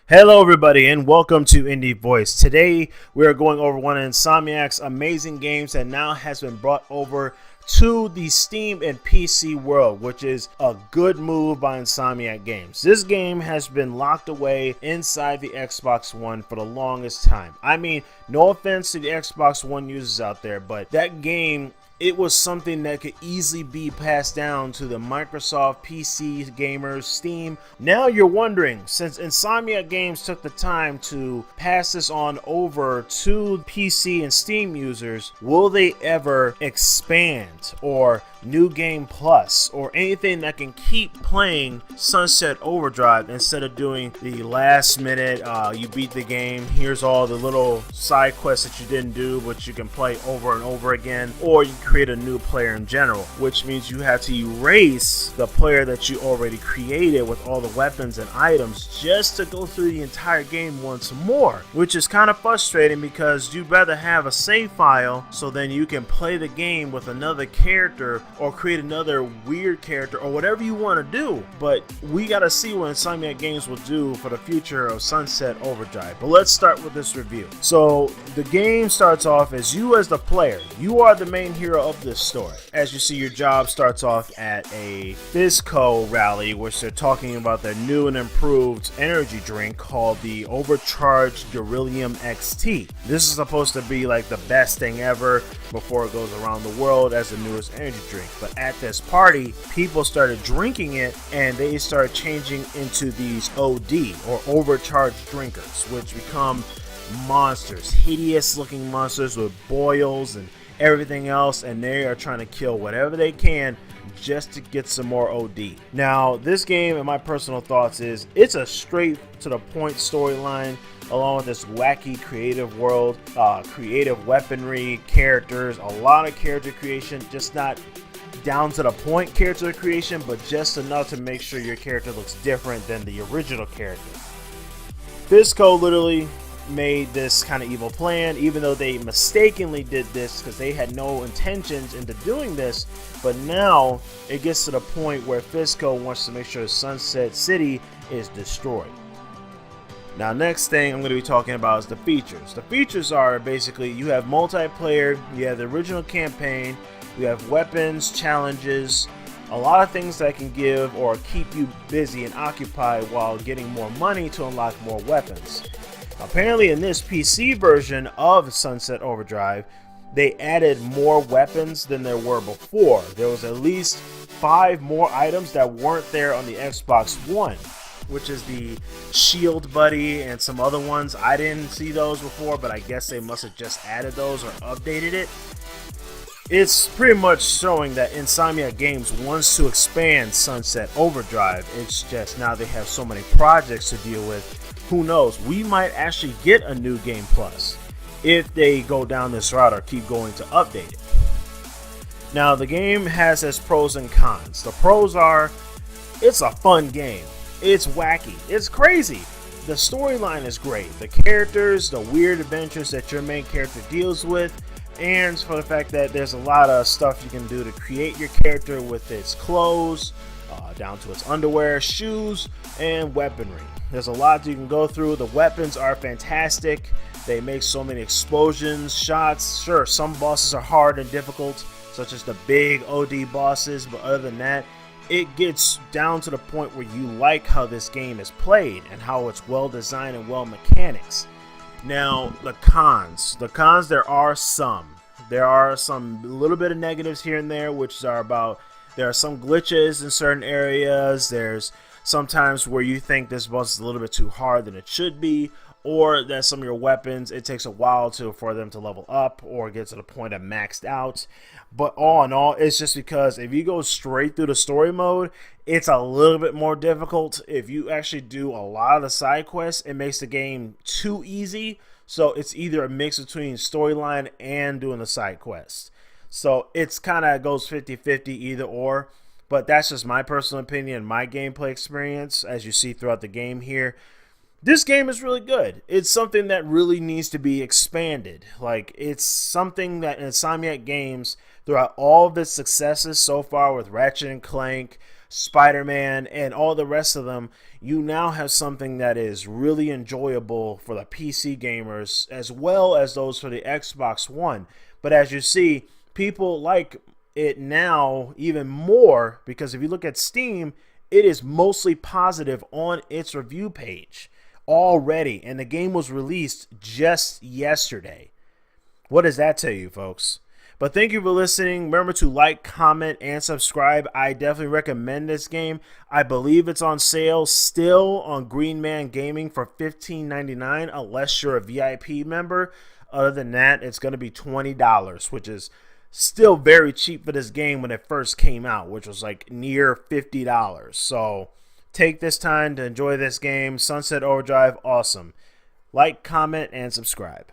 Hello everybody and welcome to Indie Voice. Today we are going over one of Insomniac's amazing games that now has been brought over to the Steam and PC world, which is a good move by Insomniac Games. This game has been locked away inside the Xbox One for the longest time. I mean, no offense to the Xbox One users out there, but that game, it was something that could easily be passed down to the Microsoft PC gamers, Steam. Now you're wondering, since Insomniac Games took the time to pass this on over to PC and Steam users, will they ever expand or New Game Plus or anything that can keep playing Sunset Overdrive instead of doing the last minute, you beat the game, here's all the little side quests that you didn't do but you can play over and over again, or you create a new player in general, which means you have to erase the player that you already created with all the weapons and items just to go through the entire game once more, which is kind of frustrating because you'd rather have a save file so then you can play the game with another character or create another weird character or whatever you want to do. But we got to see what Insomniac Games will do for the future of Sunset Overdrive. But let's start with this review. So the game starts off as you as the player. You are the main hero of this story. As you see, your job starts off at a Fizco rally, which they're talking about their new and improved energy drink called the Overcharged Beryllium XT. This is supposed to be like the best thing ever before it goes around the world as the newest energy drink. But at this party, people started drinking it and they started changing into these OD or overcharged drinkers, which become monsters, hideous looking monsters with boils and everything else, and they are trying to kill whatever they can just to get some more OD. Now, this game, in my personal thoughts, is it's a straight to the point storyline along with this wacky creative world, creative weaponry, characters, a lot of character creation, just not down to the point character creation, but just enough to make sure your character looks different than the original character. Fizco literally made this kind of evil plan, even though they mistakenly did this because they had no intentions into doing this. But now it gets to the point where Fizco wants to make sure Sunset City is destroyed. Now, next thing I'm going to be talking about is the features. The features are basically you have multiplayer, you have the original campaign, you have weapons, challenges, a lot of things that can give or keep you busy and occupied while getting more money to unlock more weapons. Apparently in this PC version of Sunset Overdrive, they added more weapons than there were before. There was at least 5 more items that weren't there on the Xbox One, which is the Shield Buddy and some other ones. I didn't see those before, but I guess they must have just added those or updated it. It's pretty much showing that Insomniac Games wants to expand Sunset Overdrive. It's just now they have so many projects to deal with. Who knows? We might actually get a New Game Plus if they go down this route or keep going to update it. Now, the game has its pros and cons. The pros are, it's a fun game. It's wacky. It's crazy. The storyline is great. The characters, the weird adventures that your main character deals with, and for the fact that there's a lot of stuff you can do to create your character with its clothes, down to its underwear, shoes, and weaponry. There's a lot you can go through. The weapons are fantastic. They make so many explosions, shots. Sure, some bosses are hard and difficult, such as the big OD bosses, but other than that, it gets down to the point where you like how this game is played and how it's well designed and well mechanics. Now, the cons, there are some. There are some little bit of negatives here and there, which are about, there are some glitches in certain areas. There's sometimes where you think this boss is a little bit too hard than it should be, or that some of your weapons, it takes a while for them to level up or get to the point of maxed out. But all in all, it's just because if you go straight through the story mode, it's a little bit more difficult. If you actually do a lot of the side quests, it makes the game too easy. So it's either a mix between storyline and doing the side quests. So it's kind of goes 50-50 either or. But that's just my personal opinion, my gameplay experience, as you see throughout the game here. This game is really good. It's something that really needs to be expanded. Like, it's something that Insomniac Games, throughout all of its successes so far with Ratchet and Clank, Spider-Man, and all the rest of them, you now have something that is really enjoyable for the PC gamers as well as those for the Xbox One. But as you see, people like it now even more because if you look at Steam, it is mostly positive on its review page already, and the game was released just yesterday. What does that tell you, folks? But thank you for listening. Remember to like, comment, and subscribe. I definitely recommend this game. I believe it's on sale still on Green Man Gaming for $15.99 unless you're a VIP member. Other than that, it's going to be $20, which is still very cheap for this game when it first came out, which was like near $50. So take this time to enjoy this game. Sunset Overdrive, awesome. Like, comment, and subscribe.